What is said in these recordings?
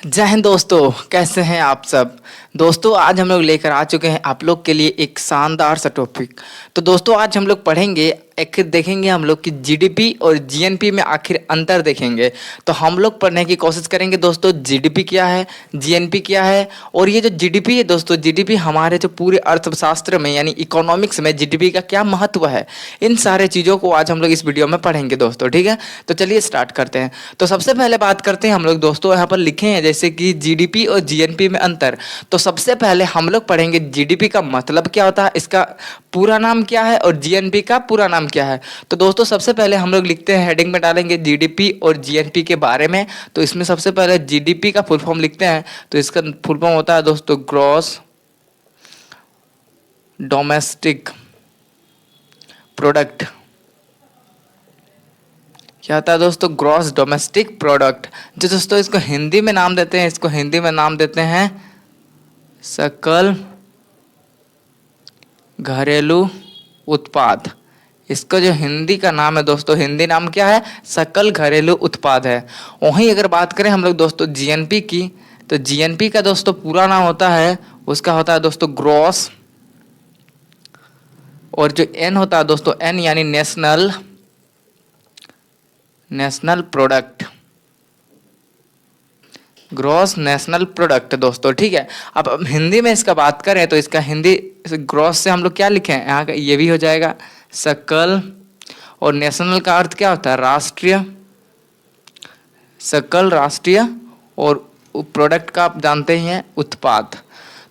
जय हिंद दोस्तों, कैसे हैं आप सब। दोस्तों आज हम लोग लेकर आ चुके हैं आप लोग के लिए एक शानदार सा टॉपिक। तो दोस्तों आज हम लोग पढ़ेंगे, आखिर देखेंगे हम लोग कि जीडीपी और जीएनपी में आखिर अंतर देखेंगे। तो हम लोग पढ़ने की कोशिश करेंगे दोस्तों जीडीपी क्या है, जीएनपी क्या है। और ये जो जीडीपी है दोस्तों, जीडीपी हमारे जो पूरे अर्थशास्त्र में यानी इकोनॉमिक्स में जीडीपी का क्या महत्व है, इन सारे चीज़ों को आज हम लोग इस वीडियो में पढ़ेंगे दोस्तों। ठीक है, तो चलिए स्टार्ट करते हैं। तो सबसे पहले बात करते हैं हम लोग दोस्तों, यहाँ पर लिखे हैं जैसे कि जीडीपी और जीएनपी में अंतर। तो सबसे पहले हम लोग पढ़ेंगे जीडीपी का मतलब क्या होता है, इसका पूरा नाम क्या है, और जीएनपी का पूरा नाम क्या है। तो दोस्तों सबसे पहले हम लोग लिखते हैं, हेडिंग में डालेंगे जीडीपी और जीएनपी के बारे में। तो इसमें सबसे पहले जीडीपी का फुल फॉर्म लिखते हैं। तो इसका फुल फॉर्म होता है दोस्तों ग्रॉस डोमेस्टिक प्रोडक्ट। क्या होता है दोस्तों, ग्रॉस डोमेस्टिक प्रोडक्ट। जो दोस्तों इसको हिंदी में नाम देते हैं, इसको हिंदी में नाम देते हैं सकल घरेलू उत्पाद। इसका जो हिंदी का नाम है दोस्तों, हिंदी नाम क्या है, सकल घरेलू उत्पाद है। वहीं अगर बात करें हम लोग दोस्तों जीएनपी की, तो जीएनपी का दोस्तों पूरा नाम होता है, उसका होता है दोस्तों ग्रॉस, और जो एन होता है दोस्तों, एन यानी national product, gross national product दोस्तों। ठीक है, अब हिंदी में इसका बात करें तो इसका हिंदी ग्रॉस से हम लोग क्या लिखें, यहाँ का ये भी हो जाएगा सकल, और नेशनल का अर्थ क्या होता है, राष्ट्रीय, सकल राष्ट्रीय, और प्रोडक्ट का आप जानते ही हैं उत्पाद।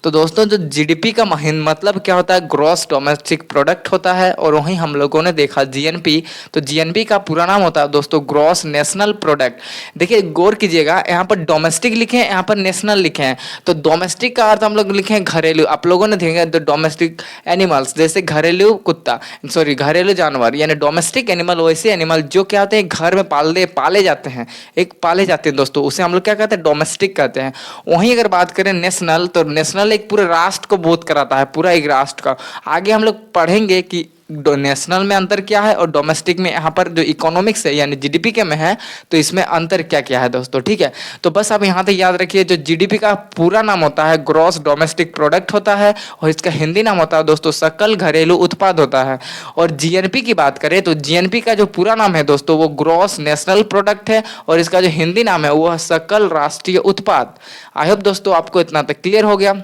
तो दोस्तों जो जीडीपी का मतलब क्या होता है, ग्रॉस डोमेस्टिक प्रोडक्ट होता है। और वहीं हम लोगों ने देखा जीएनपी, तो जीएनपी का पूरा नाम होता है दोस्तों ग्रॉस नेशनल प्रोडक्ट। देखिए गौर कीजिएगा, यहाँ पर डोमेस्टिक लिखे हैं, यहाँ पर नेशनल लिखे हैं। तो डोमेस्टिक का अर्थ हम लोग लिखे हैं घरेलू। आप लोगों ने देखे तो डोमेस्टिक एनिमल्स, जैसे घरेलू कुत्ता, सॉरी घरेलू जानवर यानी डोमेस्टिक एनिमल, वैसे एनिमल जो क्या होते हैं घर में पाले जाते हैं, एक पाले जाते हैं दोस्तों, उसे हम लोग क्या कहते हैं, डोमेस्टिक कहते हैं। वहीं अगर बात करें नेशनल, तो नेशनल एक पूरे राष्ट्र को बोध कराता है, पूरा एक राष्ट्र का। आगे हम लोग पढ़ेंगे कि नेशनल में अंतर क्या है और डोमेस्टिक में, यहाँ पर जो इकोनॉमिक्स है यानी जीडीपी के में है, तो इसमें अंतर क्या क्या है दोस्तों। ठीक है, तो बस आप यहाँ तक याद रखिए, जो जीडीपी का पूरा नाम होता है ग्रॉस डोमेस्टिक प्रोडक्ट होता है, और इसका हिंदी नाम होता है दोस्तों सकल घरेलू उत्पाद होता है। और जीएनपी की बात करें तो जीएनपी का जो पूरा नाम है दोस्तों वो ग्रॉस नेशनल प्रोडक्ट है, और इसका जो हिंदी नाम है वो सकल राष्ट्रीय उत्पाद। आई होप दोस्तों आपको इतना तक क्लियर हो गया।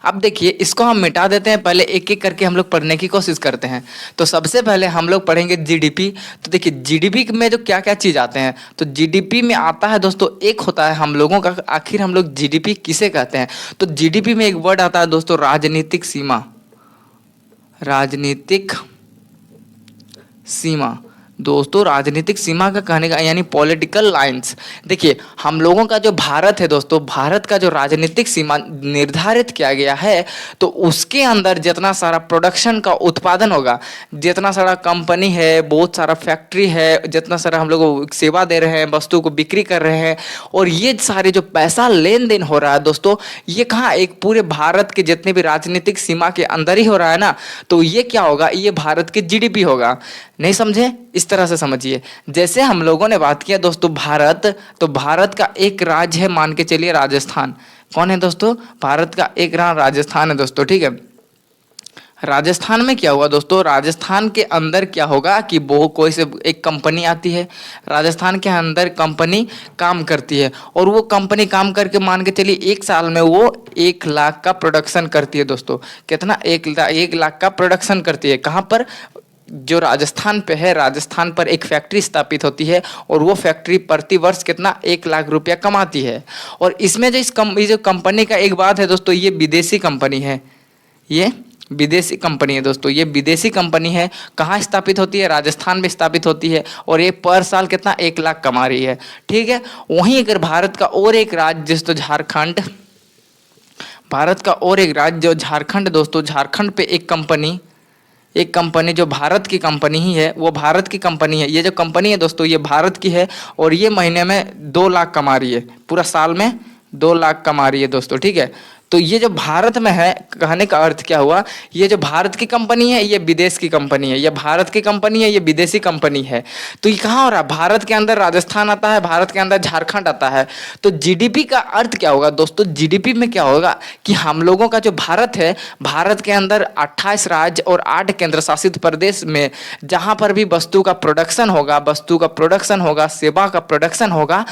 अब देखिए इसको हम मिटा देते हैं, पहले एक एक करके हम लोग पढ़ने की कोशिश करते हैं। तो सबसे पहले हम लोग पढ़ेंगे जीडीपी। तो देखिए जीडीपी में जो क्या क्या चीज़ आते हैं, तो जीडीपी में आता है दोस्तों, एक होता है हम लोगों का, आखिर हम लोग जीडीपी किसे कहते हैं। तो जीडीपी में एक वर्ड आता है दोस्तों राजनीतिक सीमा, राजनीतिक सीमा दोस्तों, राजनीतिक सीमा का कहने का यानी पॉलिटिकल लाइंस। देखिए हम लोगों का जो भारत है दोस्तों, भारत का जो राजनीतिक सीमा निर्धारित किया गया है, तो उसके अंदर जितना सारा प्रोडक्शन का उत्पादन होगा, जितना सारा कंपनी है, बहुत सारा फैक्ट्री है, जितना सारा हम लोग सेवा दे रहे हैं, वस्तु को बिक्री कर रहे हैं, और ये सारे जो पैसा लेन देन हो रहा है दोस्तों, ये कहाँ, एक पूरे भारत के जितने भी राजनीतिक सीमा के अंदर ही हो रहा है ना। तो ये क्या होगा, ये भारत के जीडीपी होगा। नहीं समझे, इस तरह से समझिए। जैसे हम लोगों ने बात किया दोस्तों भारत, तो भारत का एक राज्य है, मान के चलिए राजस्थान। कौन है दोस्तों, भारत का एक राजस्थान है दोस्तों। ठीक है, राजस्थान में क्या हुआ दोस्तों, राजस्थान के अंदर क्या होगा कि वो कोई से एक कंपनी आती है, राजस्थान के अंदर कंपनी काम करती है, और वो कंपनी काम करके मान के चलिए एक साल में वो 1 लाख का प्रोडक्शन करती है दोस्तों। कितना, 1 लाख का प्रोडक्शन करती है। कहाँ पर, जो राजस्थान पे है, राजस्थान पर एक फैक्ट्री स्थापित होती है, और वो फैक्ट्री प्रति वर्ष कितना, 1 लाख रुपया कमाती है। और इसमें जो ये जो कंपनी का एक बात है दोस्तों, ये विदेशी कंपनी है, ये विदेशी कंपनी है दोस्तों, ये विदेशी कंपनी है। कहाँ स्थापित होती है, राजस्थान में स्थापित होती है, और ये पर साल कितना, 1 लाख कमा रही है। ठीक है, वहीं अगर भारत का और एक राज्य दोस्तों झारखंड, भारत का और एक राज्य जो झारखंड दोस्तों, झारखंड पे एक कंपनी जो भारत की कंपनी ही है, वो भारत की कंपनी है। ये जो कंपनी है दोस्तों, ये भारत की है, और ये महीने में 2 लाख कमा रही है, पूरा साल में 2 लाख कमा रही है दोस्तों। ठीक है, तो ये जो भारत में है, कहने का अर्थ क्या हुआ, ये जो भारत की कंपनी है ये विदेश की कंपनी है, ये भारत की कंपनी है ये विदेशी कंपनी है। तो ये कहाँ हो रहा है, भारत के अंदर राजस्थान आता है, भारत के अंदर झारखंड आता है। तो जीडीपी का अर्थ क्या होगा दोस्तों, जीडीपी में क्या होगा कि हम लोगों का जो भारत है, भारत के अंदर 28 राज्य और 8 केंद्र शासित प्रदेश में जहां पर भी वस्तु का प्रोडक्शन होगा, वस्तु का प्रोडक्शन होगा, सेवा का प्रोडक्शन होगा,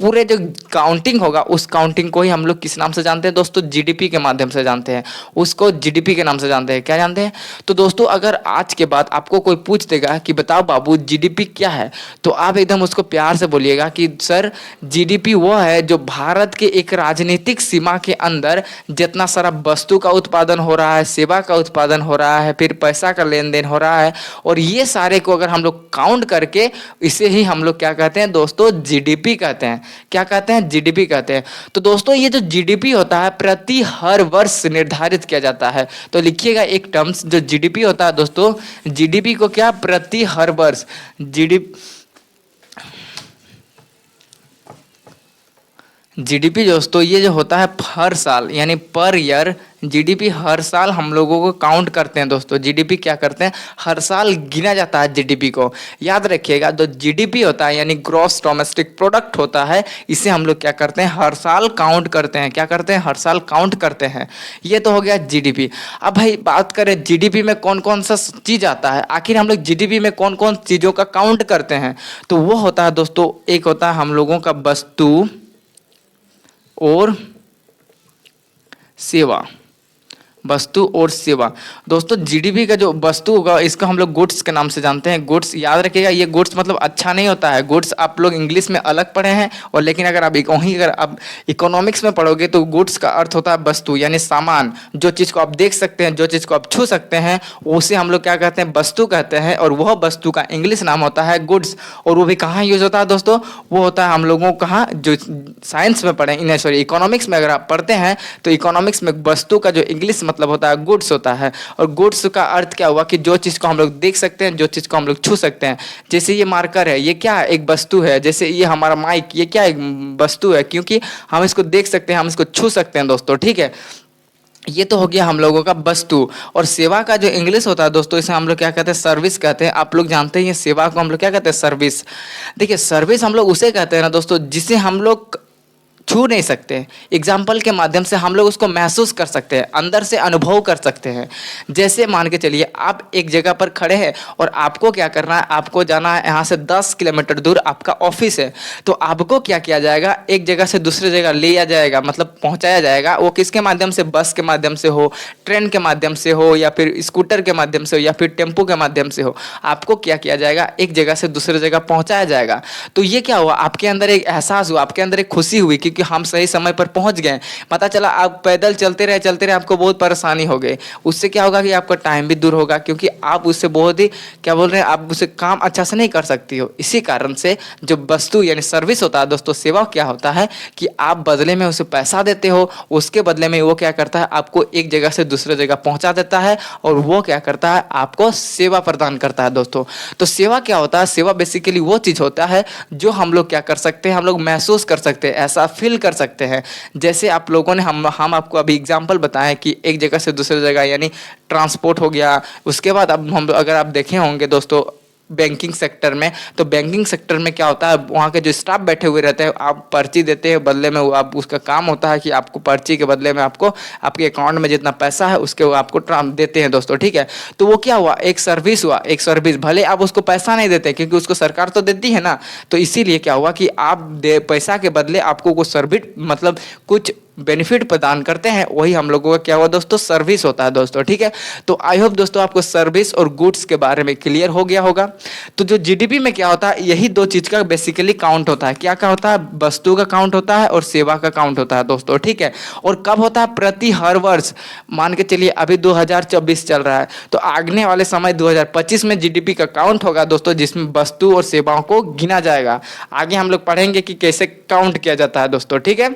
पूरे जो काउंटिंग होगा उस काउंटिंग को ही हम लोग किस नाम से जानते हैं दोस्तों, जीडीपी के माध्यम से जानते हैं, उसको जीडीपी के नाम से जानते हैं। क्या जानते हैं? तो दोस्तों अगर आज के बाद आपको कोई पूछ देगा कि बताओ बाबू जीडीपी क्या है, तो आप एकदम उसको प्यार से बोलिएगा कि सर जीडीपी वो है जो भारत के एक राजनीतिक सीमा के अंदर जितना सारा वस्तु का उत्पादन हो रहा है, सेवा का उत्पादन हो रहा है, फिर पैसा का लेन देन हो रहा है, और ये सारे को अगर हम लोग काउंट करके इसे ही हम लोग क्या कहते हैं दोस्तों, जीडीपी कहते हैं। क्या कहते हैं? जीडीपी कहते हैं। तो दोस्तों ये जो जीडीपी होता है प्रति हर वर्ष निर्धारित किया जाता है। तो लिखिएगा एक टर्म्स, जो जीडीपी होता है दोस्तों, जीडीपी को क्या, प्रति हर वर्ष जीडीपी दोस्तों ये जो होता है हर साल यानी पर ईयर, जीडीपी हर साल हम लोगों को काउंट करते हैं दोस्तों। जीडीपी क्या करते हैं, हर साल गिना जाता है जीडीपी को। याद रखिएगा जो जीडीपी होता है यानी ग्रॉस डोमेस्टिक प्रोडक्ट होता है, इसे हम लोग क्या करते हैं, हर साल काउंट करते हैं। क्या करते हैं? हर साल काउंट करते हैं। ये तो हो गया जीडीपी। अब भाई बात करें जीडीपी में कौन कौन सा चीज़ आता है, आखिर हम लोग जीडीपी में कौन कौन चीज़ों का काउंट करते हैं। तो वो होता है दोस्तों, एक होता है हम लोगों का वस्तु और सेवा, वस्तु और सेवा। दोस्तों जीडीपी का जो वस्तु होगा इसको हम लोग गुड्स के नाम से जानते हैं। गुड्स याद रखिएगा, ये गुड्स मतलब अच्छा नहीं होता है, गुड्स आप लोग इंग्लिश में अलग पढ़े हैं, और लेकिन अगर आप वहीं अगर आप इकोनॉमिक्स में पढ़ोगे तो गुड्स का अर्थ होता है वस्तु यानी सामान, जो चीज़ को आप देख सकते हैं, जो चीज़ को आप छू सकते हैं, उसे हम लोग क्या कहते हैं, वस्तु कहते हैं। और वह वस्तु का इंग्लिश नाम होता है गुड्स। और वो भी कहाँ यूज होता है दोस्तों, वो होता है हम लोगों को कहाँ, जो साइंस में पढ़े, सॉरी इकोनॉमिक्स में अगर आप पढ़ते हैं तो इकोनॉमिक्स में वस्तु का जो इंग्लिश मतलब होता है गुड्स होता है। और गुड्स का अर्थ क्या हुआ कि जो चीज़ को हम लोग देख सकते हैं, जो चीज़ को हम लोग छू सकते हैं। जैसे ये मार्कर है, ये क्या है, एक वस्तु है। जैसे ये हमारा माइक, ये क्या एक वस्तु है, क्योंकि हम इसको देख सकते हैं, हम इसको छू सकते हैं दोस्तों। ठीक है, ये तो हो गया हम लोगों का वस्तु। और सेवा का जो इंग्लिश होता है दोस्तों, इसे हम लोग क्या कहते हैं, सर्विस कहते हैं। आप लोग जानते हैं ये सेवा को हम लोग क्या कहते हैं, सर्विस। देखिए सर्विस हम लोग उसे कहते हैं ना दोस्तों जिसे हम लोग छू नहीं सकते, एग्जाम्पल के माध्यम से हम लोग उसको महसूस कर सकते हैं, अंदर से अनुभव कर सकते हैं। जैसे मान के चलिए आप एक जगह पर खड़े हैं और आपको क्या करना है, आपको जाना है यहाँ से 10 किलोमीटर दूर आपका ऑफिस है। तो आपको क्या किया जाएगा, एक जगह से दूसरी जगह ले आ जाएगा, मतलब पहुँचाया जाएगा। वो किसके माध्यम से, बस के माध्यम से हो, ट्रेन के माध्यम से हो, या फिर स्कूटर के माध्यम से हो, या फिर टेम्पो के माध्यम से हो। आपको क्या किया जाएगा, एक जगह से दूसरी जगह पहुँचाया जाएगा। तो ये क्या हुआ, आपके अंदर एक एहसास हुआ, आपके अंदर एक खुशी हुई कि हम सही समय पर पहुंच गए। पता चला आप पैदल चलते रहे आपको बहुत परेशानी हो गई। उससे क्या होगा कि आपका टाइम भी दूर होगा, क्योंकि आप उससे बहुत ही क्या बोल रहे हैं, आप उससे काम अच्छा से नहीं कर सकती हो। इसी कारण से जो वस्तु यानी सर्विस होता है दोस्तों, सेवा क्या होता है कि आप बदले में उसे पैसा देते हो, उसके बदले में वो क्या करता है, आपको एक जगह से दूसरे जगह पहुंचा देता है, और वो क्या करता है, आपको सेवा प्रदान करता है दोस्तों। तो सेवा क्या होता है, सेवा बेसिकली वो चीज़ होता है जो हम लोग क्या कर सकते हैं, हम लोग महसूस कर सकते हैं, ऐसा फील कर सकते हैं। जैसे आप लोगों ने हम आपको अभी एग्जांपल बताएं कि एक जगह से दूसरी जगह यानी ट्रांसपोर्ट हो गया। उसके बाद अब हम अगर आप देखे होंगे दोस्तों बैंकिंग सेक्टर में, तो बैंकिंग सेक्टर में क्या होता है, वहाँ के जो स्टाफ बैठे हुए रहते हैं, आप पर्ची देते हैं, बदले में वो आप उसका काम होता है कि आपको पर्ची के बदले में आपको आपके अकाउंट में जितना पैसा है उसके वो आपको देते हैं दोस्तों। ठीक है, तो वो क्या हुआ, एक सर्विस हुआ, एक सर्विस। भले आप उसको पैसा नहीं देते क्योंकि उसको सरकार तो देती है ना, तो इसीलिए क्या हुआ कि आप पैसा के बदले आपको कुछ सर्विस मतलब कुछ बेनिफिट प्रदान करते हैं, वही हम लोगों का क्या हुआ दोस्तों, सर्विस होता है दोस्तों। ठीक है, तो आई होप दोस्तों आपको सर्विस और गुड्स के बारे में क्लियर हो गया होगा। तो जो जीडीपी में क्या होता है, यही दो चीज का बेसिकली काउंट होता है। क्या क्या होता है, वस्तु का काउंट होता है और सेवा का काउंट होता है दोस्तों। ठीक है, और कब होता है, प्रति हर वर्ष। मान के चलिए अभी 2024 चल रहा है, तो आगने वाले समय 2025 में जीडीपी का काउंट होगा दोस्तों, जिसमें वस्तु और सेवाओं को गिना जाएगा। आगे हम लोग पढ़ेंगे कि कैसे काउंट किया जाता है दोस्तों। ठीक है,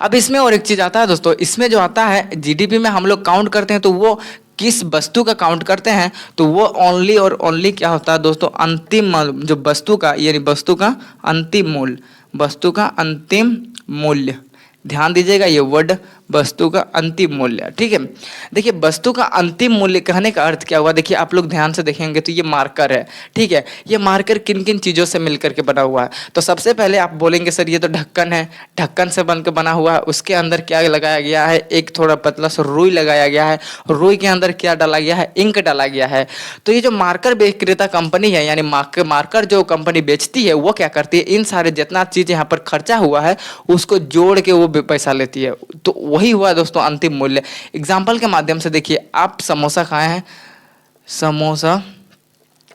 अब इसमें और एक चीज आता है दोस्तों, इसमें जो आता है जीडीपी में हम लोग काउंट करते हैं, तो वो किस वस्तु का काउंट करते हैं, तो वो ओनली और ओनली क्या होता है दोस्तों, अंतिम जो वस्तु का यानी वस्तु का अंतिम मूल्य, वस्तु का अंतिम मूल्य। ध्यान दीजिएगा, ये वर्ड वस्तु का अंतिम मूल्य। ठीक है, देखिए वस्तु का अंतिम मूल्य कहने का अर्थ क्या हुआ, देखिए आप लोग ध्यान से देखेंगे तो ये मार्कर है। ठीक है, ये मार्कर किन किन चीज़ों से मिलकर के बना हुआ है, तो सबसे पहले आप बोलेंगे सर ये तो ढक्कन है, ढक्कन से बनकर बना हुआ है, उसके अंदर क्या लगाया गया है, एक थोड़ा पतला सा रुई लगाया गया है, रुई के अंदर क्या डाला गया है, इंक डाला गया है। तो ये जो मार्कर विक्रेता कंपनी है, यानी मार्कर जो कंपनी बेचती है, वो क्या करती है, इन सारे जितना चीज़ यहाँ पर खर्चा हुआ है उसको जोड़ के वो पैसा लेती है। तो वही हुआ दोस्तों अंतिम मूल्य। एग्जाम्पल के माध्यम से देखिए, आप समोसा खाए हैं, समोसा,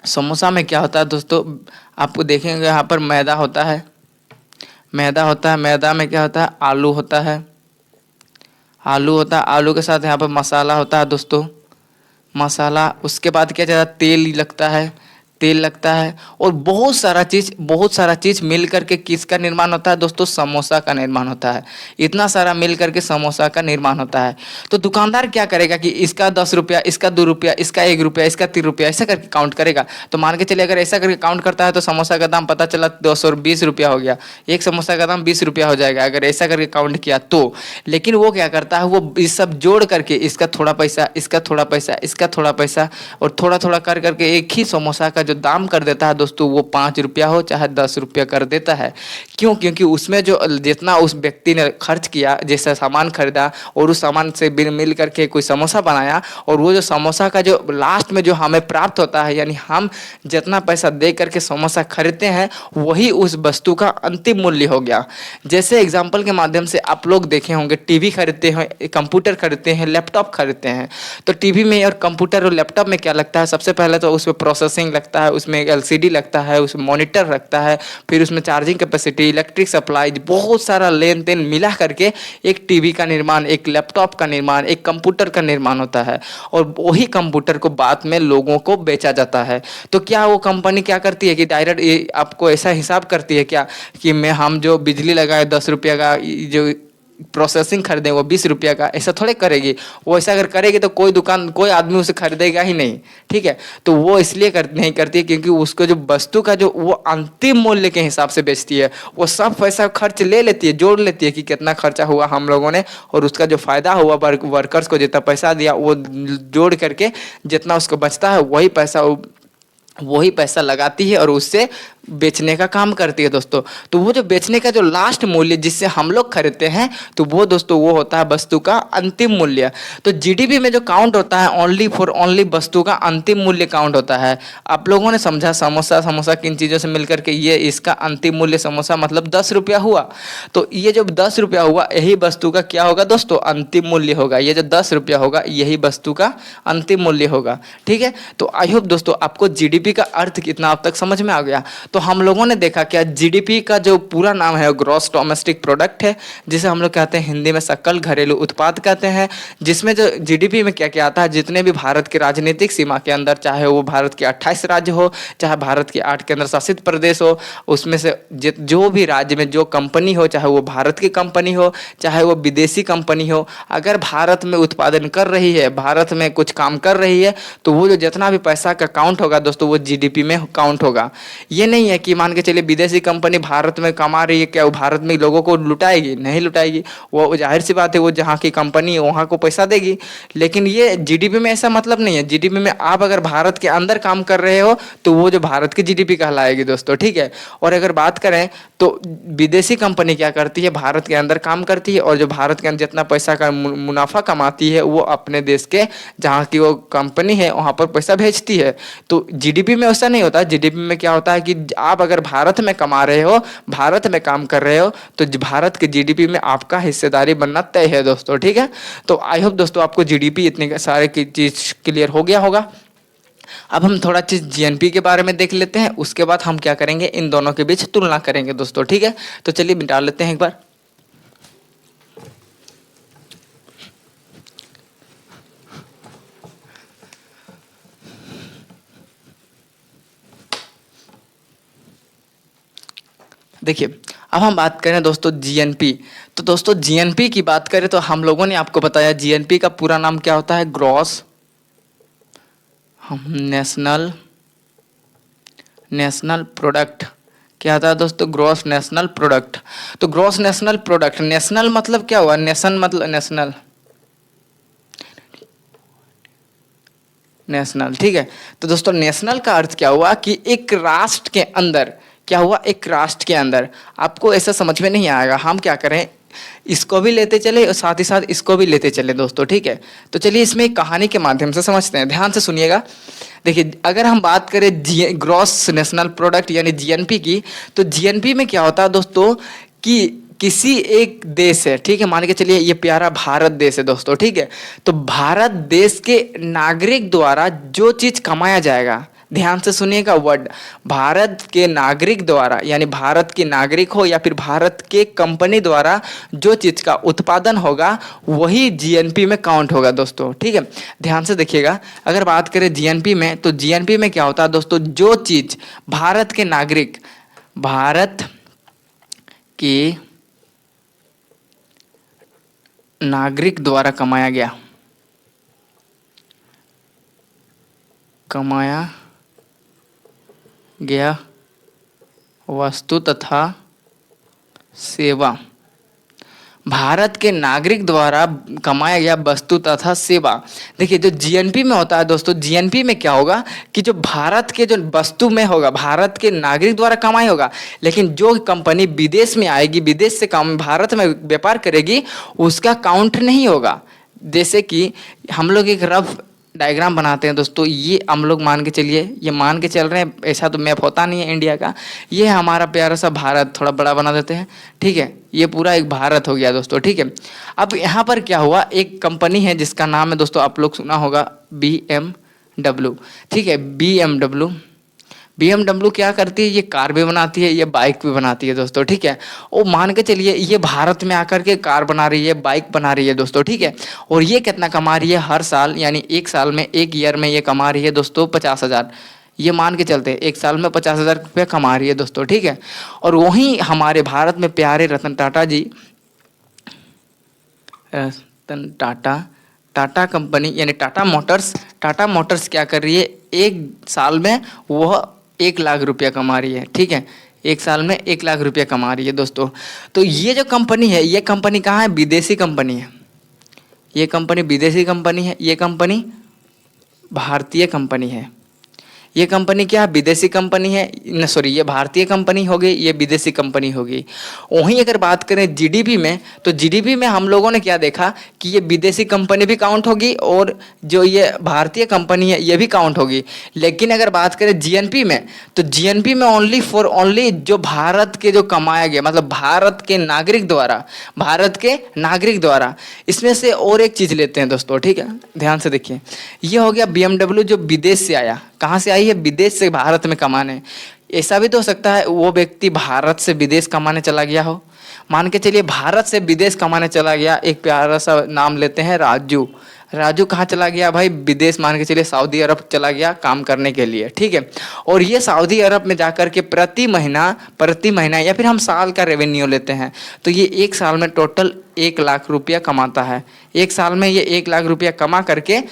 समोसा में क्या होता है दोस्तों, आपको देखेंगे यहाँ पर मैदा होता है, मैदा होता है, मैदा में क्या होता है, आलू होता है, आलू होता है, आलू के साथ यहाँ पर मसाला होता है दोस्तों, मसाला, उसके बाद क्या जाता है, तेल लगता है, तेल लगता है, और बहुत सारा चीज़ मिल करके किसका निर्माण होता है दोस्तों, समोसा का निर्माण होता है। इतना सारा मिल करके समोसा का निर्माण होता है। तो दुकानदार क्या करेगा कि इसका 10 रुपया, इसका 2 रुपया, इसका 1 रुपया, इसका 3 रुपया, ऐसा करके काउंट करेगा। तो मान के चलिए अगर ऐसा करके काउंट करता है तो समोसा का दाम पता चला 220 रुपया हो गया, एक समोसा का दाम 20 रुपया हो जाएगा अगर ऐसा करके काउंट किया तो। लेकिन वो क्या करता है, वो इस सब जोड़ करके इसका थोड़ा पैसा, इसका थोड़ा पैसा, इसका थोड़ा पैसा, और थोड़ा थोड़ा कर करके एक ही समोसा का जो दाम कर देता है दोस्तों, वो 5 रुपया हो चाहे 10 रुपया कर देता है। क्यों? क्योंकि उसमें जो जितना उस व्यक्ति ने खर्च किया, जैसा सामान खरीदा और उस सामान से मिल करके कोई समोसा बनाया, और वो जो समोसा का जो लास्ट में जो हमें प्राप्त होता है, यानी हम जितना पैसा दे करके समोसा खरीदते हैं वही उस वस्तु का अंतिम मूल्य हो गया। जैसे एग्जाम्पल के माध्यम से आप लोग देखे होंगे, टीवी खरीदते हैं, कंप्यूटर खरीदते हैं, लैपटॉप खरीदते हैं, तो टीवी में और कंप्यूटर और लैपटॉप में क्या लगता है, सबसे पहले तो उसमें प्रोसेसिंग लगता है, उसमें एलसीडी लगता है, उसमें मॉनिटर लगता है, फिर उसमें चार्जिंग कैपेसिटी, इलेक्ट्रिक सप्लाई, बहुत सारा लेन देन मिला करके एक टीवी का निर्माण, एक लैपटॉप का निर्माण, एक कंप्यूटर का निर्माण होता है, और वही कंप्यूटर को बाद में लोगों को बेचा जाता है। तो क्या वो कंपनी क्या करती है कि डायरेक्ट आपको ऐसा हिसाब करती है क्या कि मैं हम जो बिजली लगाए 10 रुपया का, जो प्रोसेसिंग खरीदें वो 20 रुपया का, ऐसा थोड़े करेगी वो। ऐसा अगर करेगी तो कोई आदमी उसे खरीदेगा ही नहीं। ठीक है, तो वो इसलिए नहीं करती है क्योंकि उसको जो वस्तु का जो वो अंतिम मूल्य के हिसाब से बेचती है, वो सब पैसा खर्च ले लेती है, जोड़ लेती है कि कितना खर्चा हुआ हम लोगों ने, और उसका जो फायदा हुआ वर्कर्स को जितना पैसा दिया वो जोड़ करके जितना उसको बचता है वही पैसा लगाती है और उससे बेचने का काम करती है दोस्तों। तो वो जो बेचने का जो लास्ट मूल्य जिससे हम लोग खरीदते हैं, तो वो दोस्तों वो होता है वस्तु का अंतिम मूल्य। तो जीडीपी में जो काउंट होता है ओनली वस्तु का अंतिम मूल्य काउंट होता है। आप लोगों ने समझा, समोसा किन चीज़ों से मिलकर के ये इसका अंतिम मूल्य, समोसा मतलब 10 रुपया हुआ, तो ये जो 10 रुपया हुआ यही वस्तु का क्या होगा दोस्तों, अंतिम मूल्य होगा। ये जो 10 रुपया होगा यही वस्तु का अंतिम मूल्य होगा। ठीक है, तो आई होप दोस्तों आपको जीडीपी का अर्थ कितना अब तक समझ में आ गया। तो हम लोगों ने देखा क्या, जीडीपी का जो पूरा नाम है ग्रॉस डोमेस्टिक प्रोडक्ट है, जिसे हम लोग कहते हैं हिंदी में सकल घरेलू उत्पाद कहते हैं, जिसमें जो जीडीपी में क्या क्या आता है, जितने भी भारत के राजनीतिक सीमा के अंदर, चाहे वो भारत के 28 राज्य हो, चाहे भारत के 8 केंद्र शासित प्रदेश हो, उसमें से जो भी राज्य में जो कंपनी हो, चाहे वो भारत की कंपनी हो चाहे वो विदेशी कंपनी हो, अगर भारत में उत्पादन कर रही है, भारत में कुछ काम कर रही है, तो वो जो जितना भी पैसा का काउंट होगा दोस्तों वो जीडीपी में काउंट होगा। ये नहीं है कि मान के चलिए विदेशी कंपनी भारत में कमा रही है, क्या वो भारत में लोगों को लुटाएगी? नहीं लुटाएगी, वो जाहिर सी बात है, वो जहाँ की कंपनी है वहाँ को पैसा देगी। लेकिन ये जीडीपी में ऐसा मतलब नहीं है। जीडीपी में आप अगर भारत के अंदर काम कर रहे हो तो वो जो भारत की जीडीपी कहलाएगी दोस्तों। ठीक है, और अगर बात करें तो विदेशी कंपनी क्या करती है, भारत के अंदर काम करती है, और जो भारत के अंदर जितना पैसा का मुनाफा कमाती है वो अपने देश के जहाँ की वो कंपनी है वहाँ पर पैसा भेजती है। तो जीडीपी में ऐसा नहीं होता। जीडीपी में क्या होता है कि आप अगर भारत में कमा रहे हो, भारत में काम कर रहे हो, तो भारत के जीडीपी में आपका हिस्सेदारी बनना तय है दोस्तों। ठीक है, तो आई होप दोस्तों आपको जीडीपी इतने सारे की चीज क्लियर हो गया होगा। अब हम थोड़ा चीज जीएनपी के बारे में देख लेते हैं, उसके बाद हम क्या करेंगे, इन दोनों के बीच तुलना करेंगे दोस्तों। ठीक है, तो चलिए मिटा लेते हैं एक बार। देखिए, अब हम बात करें दोस्तों जीएनपी। तो दोस्तों जीएनपी की बात करें तो हम लोगों ने आपको बताया जीएनपी का पूरा नाम क्या होता है, ग्रॉस नेशनल प्रोडक्ट क्या था दोस्तों? Gross national product. तो ग्रॉस नेशनल प्रोडक्ट, नेशनल मतलब क्या हुआ? नेशन मतलब नेशनल, नेशनल, ठीक है। तो दोस्तों नेशनल का अर्थ क्या हुआ कि एक राष्ट्र के अंदर, क्या हुआ? एक राष्ट्र के अंदर। आपको ऐसा समझ में नहीं आएगा, हम क्या करें, इसको भी लेते चले और साथ ही साथ इसको भी लेते चले दोस्तों, ठीक है। तो चलिए इसमें एक कहानी के माध्यम से समझते हैं, ध्यान से सुनिएगा। देखिए अगर हम बात करें ग्रॉस नेशनल प्रोडक्ट यानी जीएनपी की, तो जीएनपी में क्या होता है दोस्तों कि किसी एक देश है, ठीक है, मान के चलिए ये प्यारा भारत देश है दोस्तों, ठीक है। तो भारत देश के नागरिक द्वारा जो चीज कमाया जाएगा, ध्यान से सुनिएगा वर्ड, भारत के नागरिक द्वारा, यानी भारत के नागरिक हो या फिर भारत के कंपनी द्वारा जो चीज का उत्पादन होगा वही जीएनपी में काउंट होगा दोस्तों, ठीक है। ध्यान से देखिएगा, अगर बात करें जीएनपी में, तो जीएनपी में क्या होता है दोस्तों, जो चीज भारत के नागरिक, भारत के नागरिक द्वारा कमाया गया वस्तु तथा सेवा, भारत के नागरिक द्वारा कमाया गया वस्तु तथा सेवा। देखिए जो जीएनपी में होता है दोस्तों, जीएनपी में क्या होगा कि जो भारत के जो वस्तु में होगा, भारत के नागरिक द्वारा कमाई होगा, लेकिन जो कंपनी विदेश में आएगी, विदेश से काम भारत में व्यापार करेगी, उसका काउंट नहीं होगा। जैसे कि हम लोग एक रफ डायग्राम बनाते हैं दोस्तों, ये हम लोग मान के चलिए, ये मान के चल रहे हैं, ऐसा तो मैप होता नहीं है इंडिया का, ये हमारा प्यारा सा भारत, थोड़ा बड़ा बना देते हैं, ठीक है, ये पूरा एक भारत हो गया दोस्तों, ठीक है। अब यहाँ पर क्या हुआ, एक कंपनी है जिसका नाम है दोस्तों, आप लोग सुना होगा BMW, ठीक है। BMW क्या करती है, ये कार भी बनाती है, ये बाइक भी बनाती है दोस्तों, ठीक है। और मान के चलिए ये भारत में आकर के कार बना रही है, बाइक बना रही है दोस्तों, ठीक है। और ये कितना कमा रही है हर साल, यानी एक साल में, एक ईयर में ये कमा रही है दोस्तों 50,000, ये मान के चलते हैं एक साल में 50,000 रुपये कमा रही है दोस्तों, ठीक है। और वहीं हमारे भारत में प्यारे रतन टाटा जी, रतन टाटा, टाटा कंपनी यानी टाटा मोटर्स क्या कर रही है, एक साल में वह 1 लाख रुपया कमा रही है, ठीक है, एक साल में 1 लाख रुपया कमा रही है दोस्तों। तो ये जो कंपनी है, ये कंपनी कहाँ है, विदेशी कंपनी है, ये कंपनी विदेशी कंपनी है, ये कंपनी भारतीय कंपनी है। ये कंपनी क्या है, विदेशी कंपनी है, सॉरी ये भारतीय कंपनी हो गई, ये विदेशी कंपनी होगी। वहीं अगर बात करें जीडीपी में, तो जीडीपी में हम लोगों ने क्या देखा कि ये विदेशी कंपनी भी काउंट होगी और जो ये भारतीय कंपनी है ये भी काउंट होगी। लेकिन अगर बात करें जीएनपी में, तो जीएनपी में ओनली जो भारत के जो कमाया गया, मतलब भारत के नागरिक द्वारा, इसमें से और एक चीज़ लेते हैं दोस्तों, ठीक है, ध्यान से देखिए। ये हो गया BMW जो विदेश से आया, कहाँ से आई है, विदेश से भारत में कमाने। ऐसा भी तो हो सकता है वो व्यक्ति भारत से विदेश कमाने चला गया हो, मान के चलिए भारत से विदेश कमाने चला गया, एक प्यारा सा नाम लेते हैं राजू कहाँ चला गया भाई, विदेश, मान के चलिए सऊदी अरब चला गया काम करने के लिए, ठीक है। और ये सऊदी अरब में जाकर के प्रति महीना या फिर हम साल का रेवेन्यू लेते हैं, तो ये एक साल में टोटल 1 लाख रुपया कमाता है। एक साल में ये 1 लाख रुपया कमा करके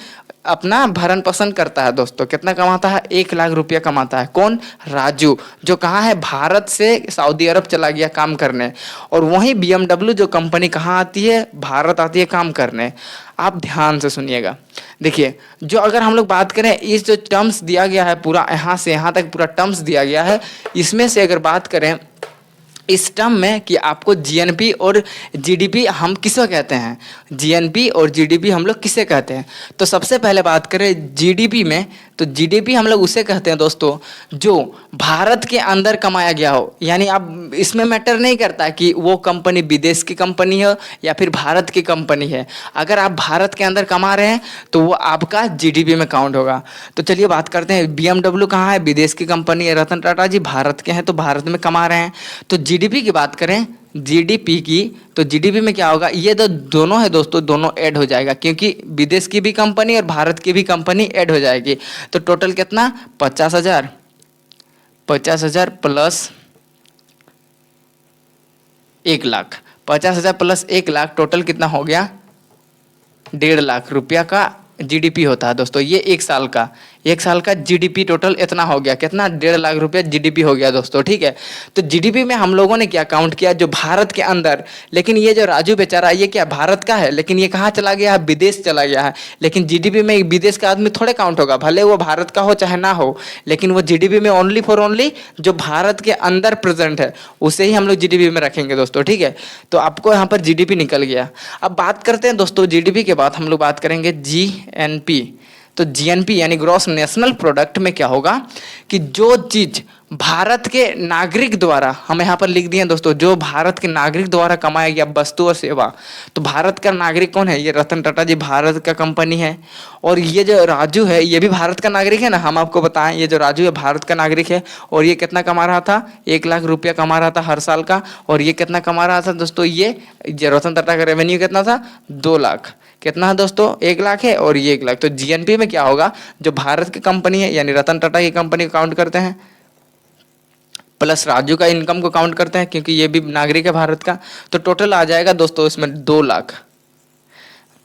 अपना भरण पोषण करता है दोस्तों। कितना कमाता है, 1 लाख रुपया कमाता है। कौन, राजू, जो कहाँ है, भारत से सऊदी अरब चला गया काम करने। और वहीं BMW जो कंपनी कहाँ आती है, भारत आती है काम करने। आप ध्यान से सुनिएगा, देखिए जो अगर हम लोग बात करें, इस जो टर्म्स दिया गया है पूरा, यहाँ से यहाँ तक पूरा टर्म्स दिया गया है, इसमें से अगर बात करें इस टर्म में कि आपको जीएनपी और जीडीपी हम किसे कहते हैं, जीएनपी और जीडीपी हम लोग किसे कहते हैं, तो सबसे पहले बात करें जीडीपी में, तो जीडीपी हम लोग उसे कहते हैं दोस्तों जो भारत के अंदर कमाया गया हो। यानी अब इसमें मैटर नहीं करता कि वो कंपनी विदेश की कंपनी हो या फिर भारत की कंपनी है, अगर आप भारत के अंदर कमा रहे हैं तो वो आपका जीडीपी में काउंट होगा। तो चलिए बात करते हैं, BMW कहाँ है, विदेश की कंपनी है, रतन टाटा जी भारत के हैं तो भारत में कमा रहे हैं। तो जीडीपी की बात करें, जीडीपी की, तो जीडीपी में क्या होगा, ये तो दोनों है दोस्तों, दोनों ऐड हो जाएगा क्योंकि विदेश की भी कंपनी और भारत की भी कंपनी ऐड हो जाएगी। तो टोटल कितना, 50,000 plus 1 lakh, 50,000 plus 1 lakh, total कितना हो गया, 1.5 लाख रुपया का जीडीपी होता है दोस्तों, ये एक साल का जीडीपी टोटल इतना हो गया, कितना 1.5 लाख रुपया जीडीपी हो गया दोस्तों, ठीक है। तो जीडीपी में हम लोगों ने क्या काउंट किया, जो भारत के अंदर, लेकिन ये जो राजू बेचारा ये क्या भारत का है, लेकिन ये कहाँ चला गया है, विदेश चला गया है। लेकिन जीडीपी में विदेश का आदमी थोड़े काउंट होगा, भले वो भारत का हो चाहे ना हो, लेकिन वो जीडीपी में ओनली फॉर ओनली जो भारत के अंदर प्रेजेंट है उसे ही हम लोग जीडीपी में रखेंगे दोस्तों, ठीक है। तो आपको यहाँ पर जीडीपी निकल गया। अब बात करते हैं दोस्तों जीडीपी के बाद हम लोग बात करेंगे जीएनपी। तो जीएनपी यानी ग्रॉस नेशनल प्रोडक्ट में क्या होगा कि जो चीज भारत के नागरिक द्वारा, हम यहाँ पर लिख दिए दोस्तों, जो भारत के नागरिक द्वारा कमाया गया वस्तु और सेवा। तो भारत का नागरिक कौन है, ये रतन टाटा जी भारत का कंपनी है, और ये जो राजू है ये भी भारत का नागरिक है ना। हम आपको बताएं ये जो राजू है भारत का नागरिक है, और ये कितना कमा रहा था, 1 लाख रुपया कमा रहा था हर साल का। और ये कितना कमा रहा था दोस्तों, ये रतन टाटा का रेवेन्यू कितना था, 2 लाख। कितना है दोस्तों, 1 लाख है और ये 1 लाख। तो जीएनपी में क्या होगा, जो भारत की कंपनी है यानी रतन टाटा की कंपनी को काउंट करते हैं, प्लस राजू का इनकम को काउंट करते हैं क्योंकि ये भी नागरिक है भारत का। तो टोटल आ जाएगा दोस्तों इसमें 2 लाख,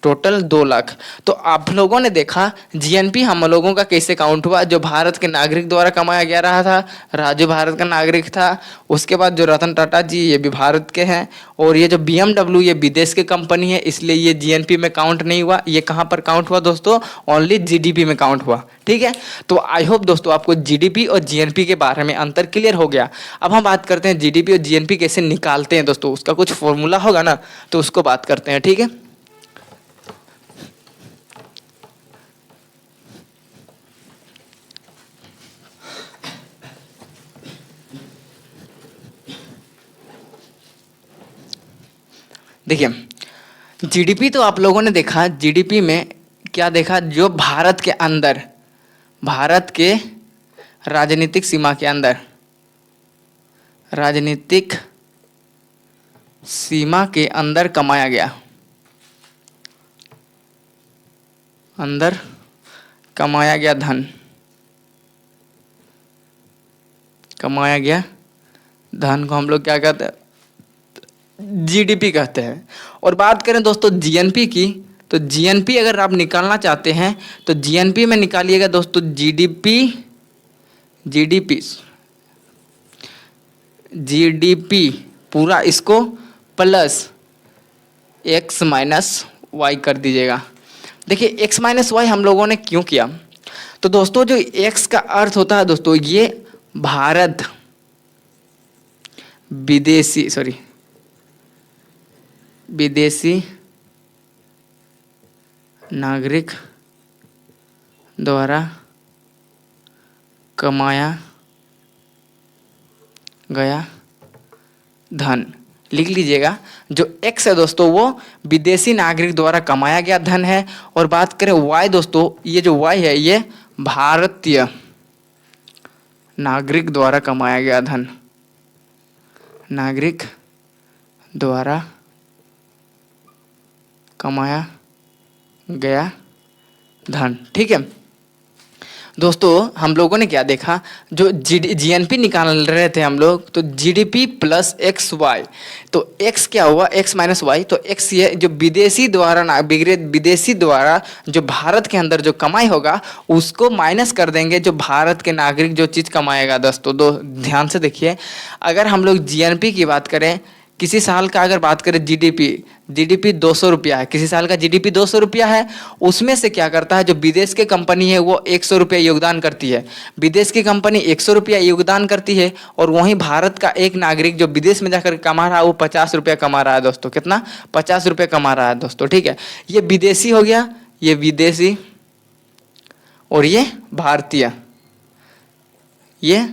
टोटल 2 लाख। तो आप लोगों ने देखा जीएनपी हम लोगों का कैसे काउंट हुआ, जो भारत के नागरिक द्वारा कमाया गया रहा था, राजू भारत का नागरिक था। उसके बाद जो रतन टाटा जी ये भी भारत के हैं, और ये जो बीएमडब्ल्यू ये विदेश की कंपनी है, इसलिए ये जीएनपी में काउंट नहीं हुआ। ये कहाँ पर काउंट हुआ दोस्तों, ओनली जीडीपी में काउंट हुआ, ठीक है। तो आई होप दोस्तों आपको जीडीपी और जीएनपी के बारे में अंतर क्लियर हो गया। अब हम बात करते हैं जीडीपी और जीएनपी कैसे निकालते हैं दोस्तों, उसका कुछ फॉर्मूला होगा ना, तो उसको बात करते हैं, ठीक है। देखिए जीडीपी तो आप लोगों ने देखा, जीडीपी में क्या देखा, जो भारत के अंदर, भारत के राजनीतिक सीमा के अंदर, राजनीतिक सीमा के अंदर कमाया गया, अंदर कमाया गया धन, कमाया गया धन को हम लोग क्या कहते हैं, जीडीपी कहते हैं। और बात करें दोस्तों जीएनपी की, तो जीएनपी अगर आप निकालना चाहते हैं तो जीएनपी में निकालिएगा दोस्तों जीडीपी, जीडीपी, जीडीपी पूरा इसको प्लस एक्स माइनस वाई कर दीजिएगा। देखिए एक्स माइनस वाई हम लोगों ने क्यों किया, तो दोस्तों जो एक्स का अर्थ होता है दोस्तों, ये भारत विदेशी, सॉरी विदेशी नागरिक द्वारा कमाया गया धन, लिख लीजिएगा। जो एक्स है दोस्तों वो विदेशी नागरिक द्वारा कमाया गया धन है। और बात करें वाई दोस्तों, ये जो वाई है ये भारतीय नागरिक द्वारा कमाया गया धन, नागरिक द्वारा कमाया गया धन, ठीक है। दोस्तों हम लोगों ने क्या देखा, जो जीएनपी निकाल रहे थे हम लोग, तो जीडीपी प्लस एक्स वाई, तो एक्स क्या हुआ, एक्स माइनस वाई। तो एक्स ये जो विदेशी द्वारा विदेशी द्वारा जो भारत के अंदर जो कमाई होगा उसको माइनस कर देंगे जो भारत के नागरिक जो चीज़ कमाएगा दोस्तों। ध्यान से देखिए, अगर हम लोग जीएनपी की बात करें, किसी साल का अगर बात करें जीडीपी 200 रुपया है, किसी साल का जीडीपी 200 रुपया है, उसमें से क्या करता है, जो विदेश की कंपनी है वो 100 रुपया योगदान करती है, विदेश की कंपनी 100 रुपया योगदान करती है, और वहीं भारत का एक नागरिक जो विदेश में जाकर कमा रहा है वो 50 रुपया कमा रहा है दोस्तों। कितना, 50 रुपया कमा रहा है दोस्तों, ठीक है। ये विदेशी हो गया, ये विदेशी, और ये भारतीय, ये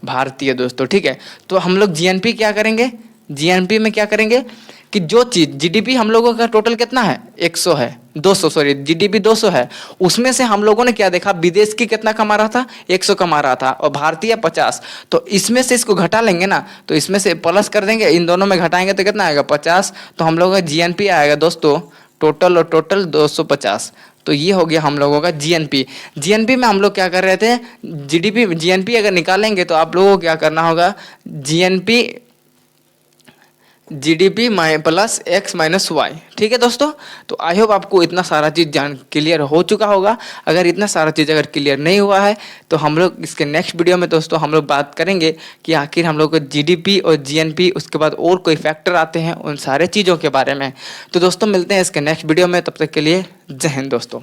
भारतीय दोस्तों, ठीक है। तो हम लोग जीएनपी क्या करेंगे, जीएनपी में क्या करेंगे कि जो चीज जीडीपी हम लोगों का टोटल कितना है, 100 है, 200 सॉरी, जीडीपी 200 है, उसमें से हम लोगों ने क्या देखा, विदेश की कितना कमा रहा था, 100 कमा रहा था, और भारतीय 50। तो इसमें से इसको घटा लेंगे ना, तो इसमें से प्लस कर देंगे, इन दोनों में घटाएंगे तो कितना आएगा, 50। तो हम लोगों का जीएनपी आएगा दोस्तों टोटल, और टोटल 250। तो ये हो गया हम लोगों का जीएनपी। जीएनपी में हम लोग क्या कर रहे थे, जीडीपी जीएनपी अगर निकालेंगे तो आप लोगों को क्या करना होगा, GNP GDP plus x minus y. ठीक है दोस्तों, तो आई होप आपको इतना सारा चीज़ जान क्लियर हो चुका होगा। अगर इतना सारा चीज़ अगर क्लियर नहीं हुआ है तो हम लोग इसके नेक्स्ट वीडियो में दोस्तों हम लोग बात करेंगे कि आखिर हम लोग को जीडीपी और जीएनपी उसके बाद और कोई फैक्टर आते हैं उन सारे चीज़ों के बारे में। तो दोस्तों मिलते हैं इसके नेक्स्ट वीडियो में, तब तक के लिए जय हिंद दोस्तों।